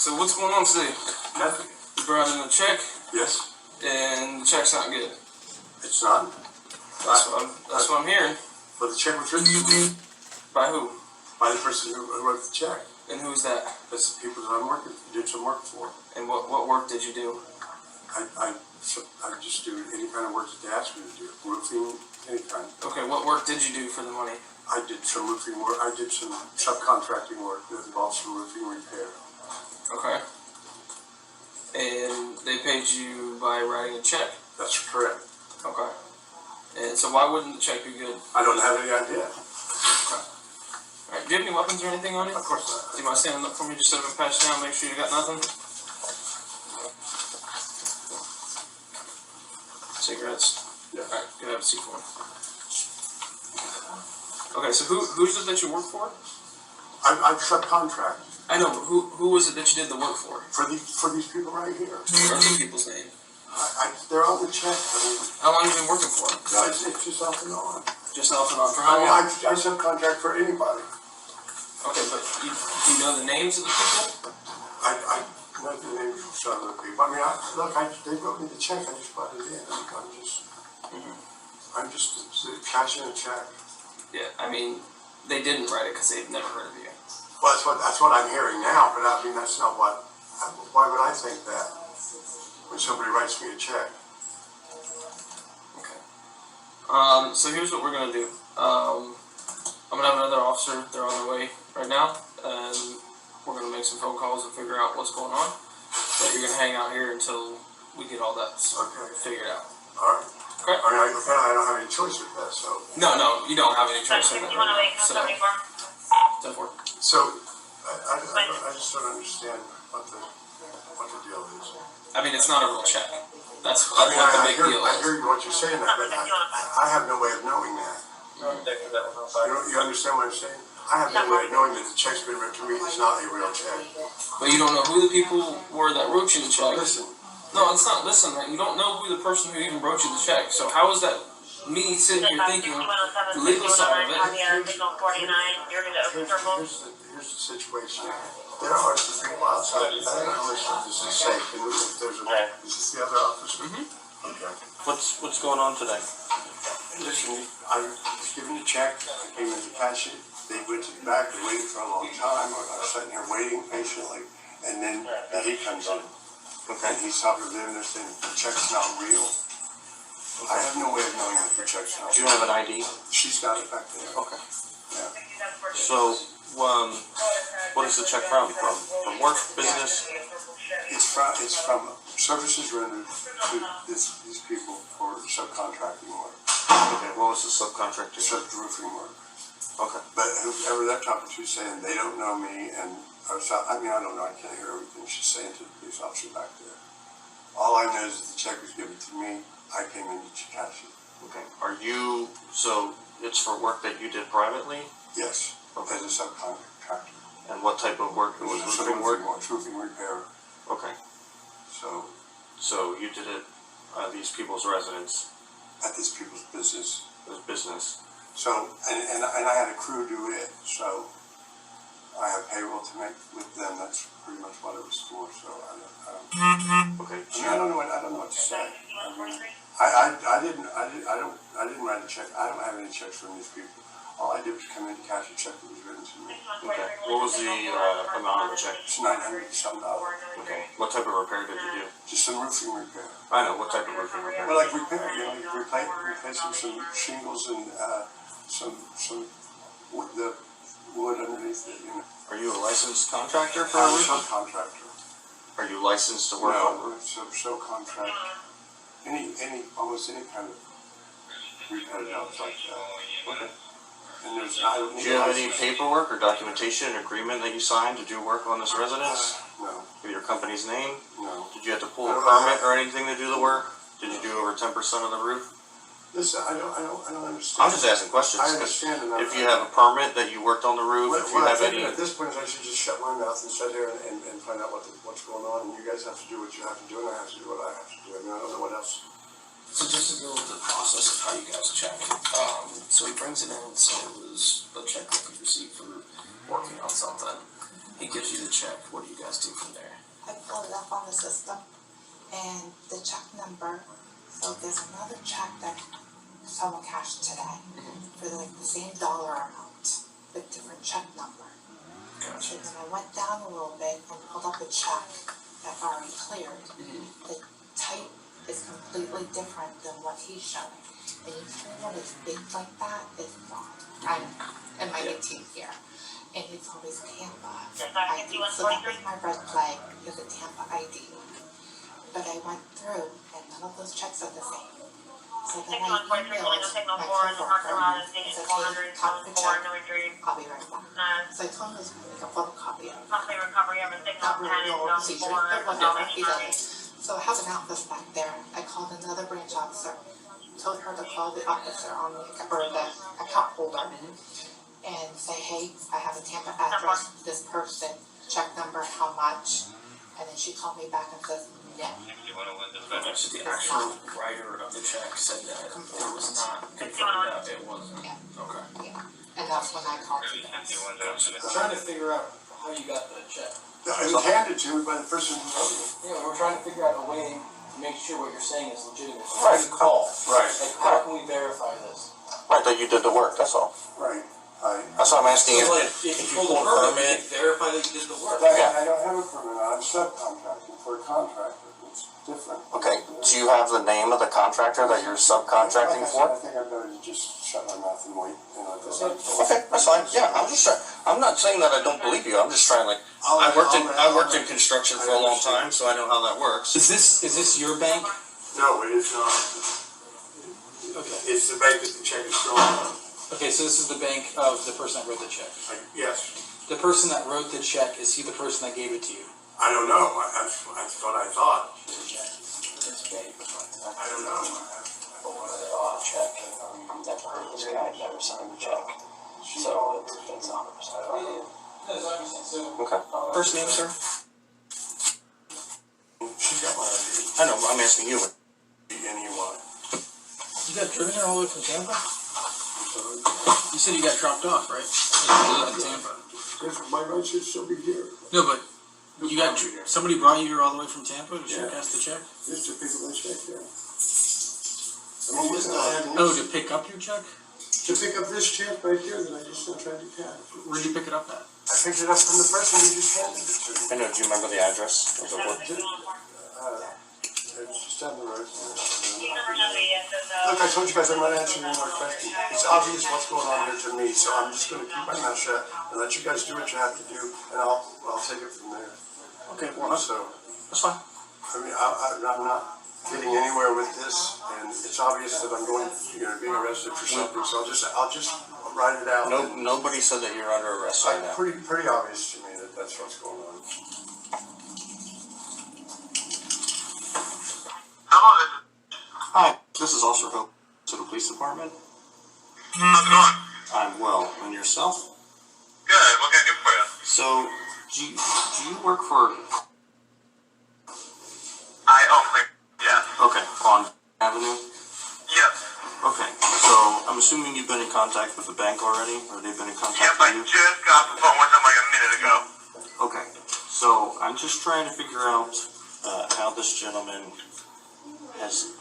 So what's going on today? Nothing. You brought in a check, Yes. and the check's not good. It's not. That's what I'm hearing. But the check was written to me By who? by the person who wrote the check. And who's that? That's the people that I'm working, did some work for. And what work did you do? I just do any kind of work that they ask me to do. Roofing, any kind. Okay, what work did you do for the money? I did some roofing work. I did some subcontracting work that involved some roofing repair. Okay. And they paid you by writing a check? That's correct. Okay. And so why wouldn't the check be good? I don't have any idea. Alright, do you have any weapons or anything on you? Of course not. Do you mind standing up for me just so I can patch down, make sure you got nothing? Cigarettes? Yeah. Alright, go have a seat for me. Okay, so who's it that you work for? I subcontract I know, but who was it that you did the work for? for these people right here. What are the people's name? They're on the check. I mean, How long have you been working for them? guys, it's just off and on. Just off and on. For how long? I subcontract for anybody. Okay, but do you know the names of the people? I know the names of some of the people. I mean, they wrote me the check. I just brought it in. I'm just cashing a check. Yeah, I mean, they didn't write it because they've never heard of you. Well, that's what I'm hearing now. But I mean, that's not what. Why would I think that when somebody writes me a check? Okay. So here's what we're gonna do. I'm gonna have another officer. They're on their way right now, and we're gonna make some phone calls and figure out what's going on. But you're gonna hang out here until we get all that figured out. All right. Okay. I mean, I don't have any choice with that. So. No, you don't have any choice in that. You want to wait So, 74? so I just don't understand what the deal is. I mean, it's not a real check. That's I mean, what the I big hear deal is. what you're saying, that, but I have no way of knowing that. You understand what I'm saying? I have no way of knowing that the check's been written to me. It's not a real check. But you don't know who the people were that wrote you the check. Listen. No, it's not. Listen, you don't know who the person who even wrote you the check. So how is that me sitting here thinking the legal side of it? Here's the situation. There are some people outside. I don't know if this is safe. And if there's is this the other officer? Mm-hmm. Okay. What's going on today? Listen, I was given a check. I came in to cash it. They went to the back. They waited for a long time. I was sitting here waiting patiently. And then he comes in. Okay. And he's talking to them. They're saying the check's not real. I have no way of knowing that the check's not Do real. you have an ID? She's got it back there. Okay. Yeah. So, what is the check from? From work, business? It's from services rendered to these people for subcontracting work. Okay. What was the subcontractor? Roofing work. Okay. But whoever they're talking to is saying they don't know me, and I mean, I don't know. I can't hear everything she's saying to the police officer back there. All I know is that the check was given to me. I came in to cash it. Okay. So it's for work that you did privately? Yes. Okay. As a subcontractor. And what type of work? It was roofing work? Roofing repair. Okay. So you did it at these people's residence? At these people's business. This business? So, and I had a crew do it, so I have payroll to make with them. That's pretty much what it was for. So Okay. I don't know what to say. I didn't write a check. I don't have any checks from these people. All I did was come in to cash a check that was written to me. Okay. What was the amount of the check? It's $900-some. Okay. What type of repair did you do? Just some roofing repair. I know. What type of roofing repair? Well, like repair, replacing some shingles and some wood, the wood underneath it. Are you a licensed contractor for a I'm a roof? subcontractor. Are you licensed to work on roofs? No, subcontract. Almost any kind of repair jobs like that. Okay. And there's not. Do you have any paperwork or documentation and agreement that you signed to do work on this residence? No, With your company's name? no. Did you have to pull a permit or anything to do the work? Did you do over 10% of the roof? Listen, I don't understand. I'm just asking questions. I understand. And If you have a permit that you worked on the roof, if you what have I'm thinking any... at this point is I should just shut my mouth and sit here and find out what's going on. And you guys have to do what you have to do, and I have to do what I have to do. I mean, I don't know what else. So just to go with the process of how you guys check. So he brings it in and says a check that you received for working on something. He gives you the check. What do you guys do from there? I pulled it up on the system and the check number, so there's another check that someone cashed today for like the same dollar amount, with different check number. Gotcha. So then I went down a little bit and pulled up a check that already cleared. The type is completely different than what he's showing. And usually when it's big like that, it's not. I'm in my 18th year. And it's always Tampa ID. So that was my red flag, is a Tampa ID. But I went through and none of those checks are the same. So then I emailed my coworker and said, hey, copy the check. I'll be right back. So I told him I was going to make a photocopy of it. Not really no procedure, but whatever, he does it. So I have an office back there. I called another branch officer, told her to call the officer on the, or the account holder, and say, hey, I have a Tampa address, this person, check number, how much? And then she called me back and says, no. Okay, so the actual writer of the check said that it was not confirmed that it wasn't. Yeah. Okay. Yeah, and that's when I called you guys. I'm trying to figure out how you got the check. It was handed to me by the person who wrote it. Yeah, we're trying to figure out a way to make sure what you're saying is legitimate. Right. You call. Right. Like, how can we verify this? Right, that you did the work, that's all. Right. That's what I'm asking So, you. like, if you pull the permit, verify that you did the work. But I don't have a permit, I'm subcontracting for a contractor, it's different. Okay, do you have the name of the contractor that you're subcontracting Like I for? said, I think I better just shut my mouth and wait, this. Okay, that's fine. Yeah, I'm just trying. I'm not saying that I don't believe you. I'm just trying. Like I worked in construction for a long time, so I know how that works. Is this your bank? No, it is not. Okay. It's the bank that the check is going. Okay, so this is the bank of the person that wrote the check. Yes, The person that wrote the check, is he the person that gave it to you? I don't know, that's what I thought, I don't know. Check. Never heard this guy, never signed the check. So it's 100%. Okay. First name, sir? She got my ID, I know. But I'm asking you. N-E-Y. You got driven here all the way from Tampa? You said you got dropped off, right? You live in Tampa. My rights should still be here, No, but you got somebody brought you here all the way from Tampa to cast the check? just to pick up my check, yeah. Oh, to pick up your check? To pick up this check right here that I just tried to cash. Where'd you pick it up at? I picked it up from the person who just handed it to me. I know. Do you remember the address of the work? It's just down the road. Look, I told you guys I'm not answering any more questions. It's obvious what's going on here to me, so I'm just gonna keep my mouth shut and let you guys do what you have to do, and I'll take it from there. Okay. Well, So, that's fine. I mean, I'm not getting anywhere with this, and it's obvious that I'm going, being arrested for something, so I'll just write it out. No, nobody said that you're under arrest right now. Pretty obvious to me that that's what's going on. Hi, this is Officer Hope to the police department. How's it going? I'm well, and yourself? Good. What can I do for you? So, do you work for? I own Clear. Yeah. Okay, on Avenue. Yes. Okay, so I'm assuming you've been in contact with the bank already, or they've been in contact Yep. I with you. just got the phone with them like a minute ago. Okay, so I'm just trying to figure out how this gentleman has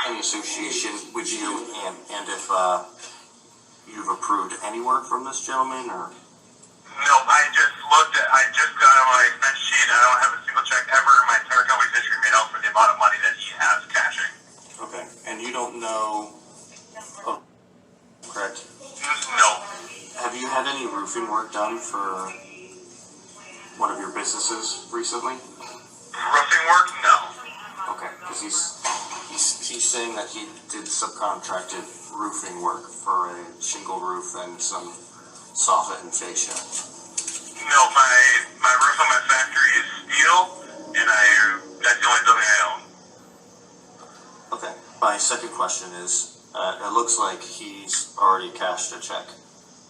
any association with you, and if you've approved any work from this gentleman, or No, I just got on my expense sheet. I don't have a single check ever in my entire company's history made out for the amount of money that he has cashing. okay, and you don't know, oh, correct? No. Have you had any roofing work done for one of your businesses recently? Roofing work? No. Okay, because he's saying that he did subcontracted roofing work for a shingle roof and some soffit and fascia. No, my roof on my factory is steel, and that's the only building I own. Okay, my second question is, it looks like he's already cashed a check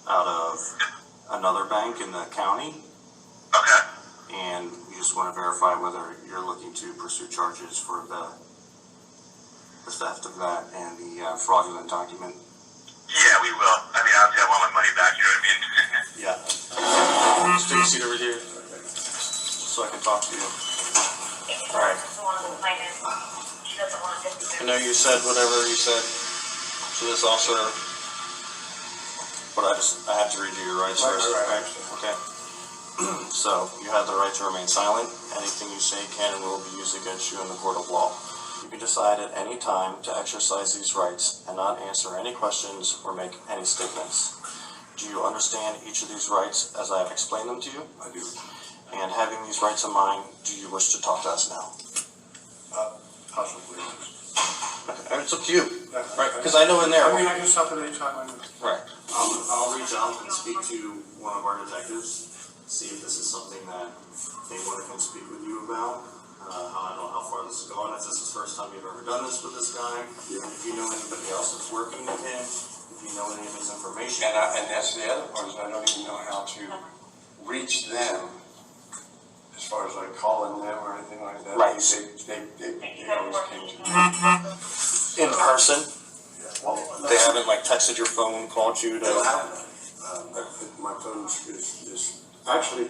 out of another bank in the county, Okay. and we just want to verify whether you're looking to pursue charges for the theft of that and the fraudulent document. Yeah, we will. I mean, obviously I want my money back, you know what I mean? Yeah. Just take a seat over here. so I can talk to you. Alright. I know you said whatever you said to this officer, but I have to read you your rights first, Right. Okay. So, you have the right to remain silent. Anything you say can and will be used against you in the court of law. You can decide at any time to exercise these rights and not answer any questions or make any statements. Do you understand each of these rights as I have explained them to you? I do. And having these rights in mind, do you wish to talk to us now? Possibly. It's up to you, right? Because I know in there. I mean, I can stop at any time. Right. I'll reach out and speak to one of our detectives, see if this is something that they want to come speak with you about. I don't know how far this is going, if this is the first time you've ever done this with this guy. Yeah. If you know anybody else that's working with him, if you know any of his information. And that's the other part, is I don't even know how to reach them as far as like calling them or anything like that. Right. They always came to me. In person, Yeah. Well, they haven't like texted your phone, called you They'll to. have it. My phone is, actually,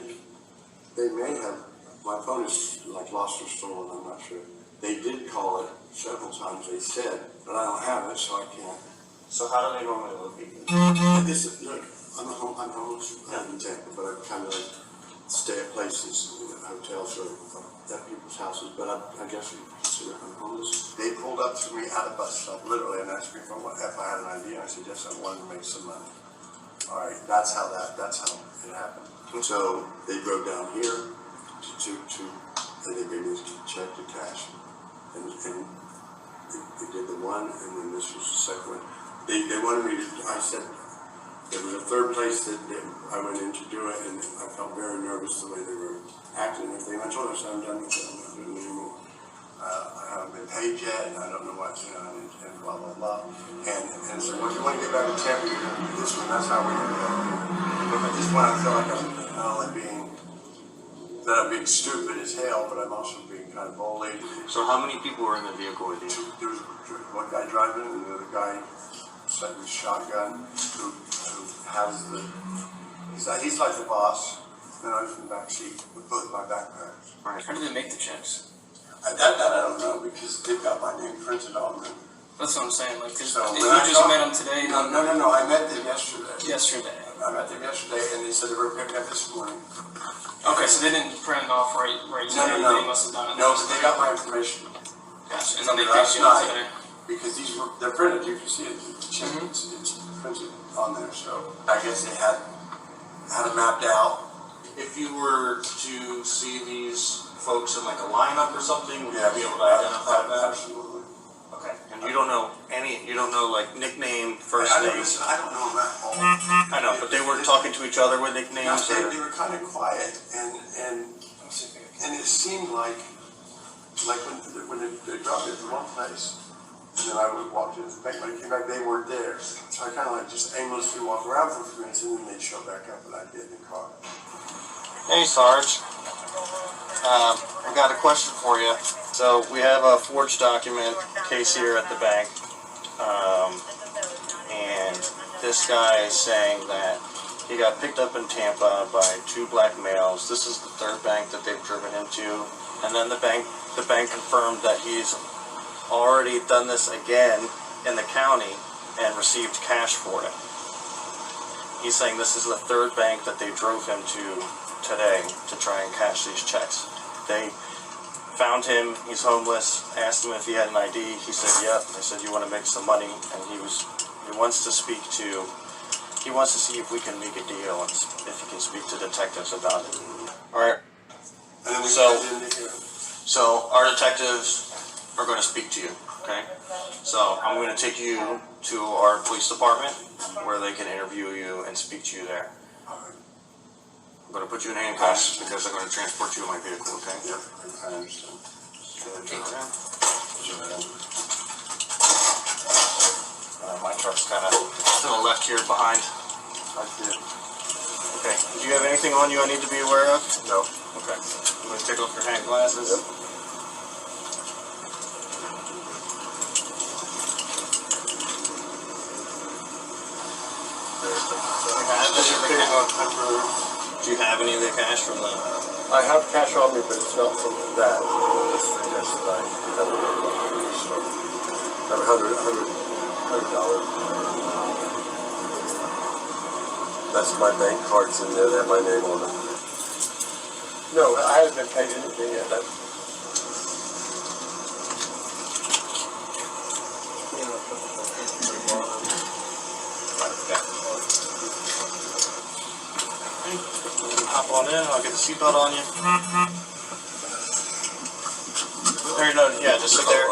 they may have, my phone is like lost or stolen, I'm not sure. They did call it several times, they said, but I don't have it, so I can't. So how do they normally locate you? This is, look, I'm homeless, I'm in Tampa, but I kind of like stay at places, hotels or at people's houses, but I guess you consider I'm homeless. They pulled up to me at a bus stop, literally, and asked me if I had an idea. I said, yes, I wanted to make some money. All right, that's how it happened. So they drove down here and they gave me a check to cash. And they did the one, and then this was the second one. They wanted me to, I said, there was a third place that I went in to do it, and I felt very nervous the way they were acting and everything. I told them, I'm done with it, I'm not doing it anymore. I haven't been paid yet, and I don't know what's going on, and blah, blah, blah. And so, well, if you want to get back to Tampa, you're going to do this one. That's how we ended up doing it. But at this point, I feel like I'm not only I'm being stupid as hell, but I'm also being kind of bullied. So how many people were in the vehicle with you? There was one guy driving, and the other guy set with a shotgun, who has he's like the boss, and I was in the back seat with both my backpacks. Right. How do they make the checks? That I don't know, because they've got my name printed on them. That's what I'm saying. Like, 'cause So if when you I just talk- met them today, No, I met them yesterday. yesterday. I met them yesterday, and they said they were picking up this morning. Okay, so they didn't print it off right today. No. They must have done it. No, but they got my information. Gotcha. And then they Last picked you up night. today. Because they're printed, you can see it, it's printed on there, so I guess they had it mapped out. If you were to see these folks in like a lineup or something, would you Yeah, be able to identify that? Absolutely. Okay. And you don't know like nickname, first I name? I don't know them at all. I know, but they weren't talking to each other with nicknames They or? were kind of quiet, and it seemed like when they dropped me at the one place, and then I would walk to the bank, when I came back, they weren't there. So I kind of like just aimlessly walk around for a few minutes, and then they'd show back up, and I'd get in the car. Hey Sarge, I got a question for you. So we have a forged document case here at the bank, and this guy is saying that he got picked up in Tampa by two black males. This is the third bank that they've driven him to, and then the bank confirmed that he's already done this again in the county and received cash for it. He's saying this is the third bank that they drove him to today to try and cash these checks. They found him, he's homeless, asked him if he had an ID, he said yep. They said you want to make some money, and he wants to see if we can make a deal and if he can speak to detectives about it. Alright, And then we So- got into here. so our detectives are going to speak to you, okay? So I'm going to take you to our police department where they can interview you and speak to you there. All right. I'm going to put you in handcuffs because they're going to transport you in my vehicle, okay? Yep, I understand. Turn around. My truck's kind of to the left here behind. I did. Okay. Do you have anything on you I need to be aware of? No. Okay. I'm going to take off your hand glasses. Yep. Do you have any of the cash from the I have cash on me, but it's not from that. It's for just that I have $100. That's my bank cards in there, they have my name on it. No, I haven't been paid anything yet. Hop on in, I'll get the seatbelt on you. There you go, yeah, just sit there.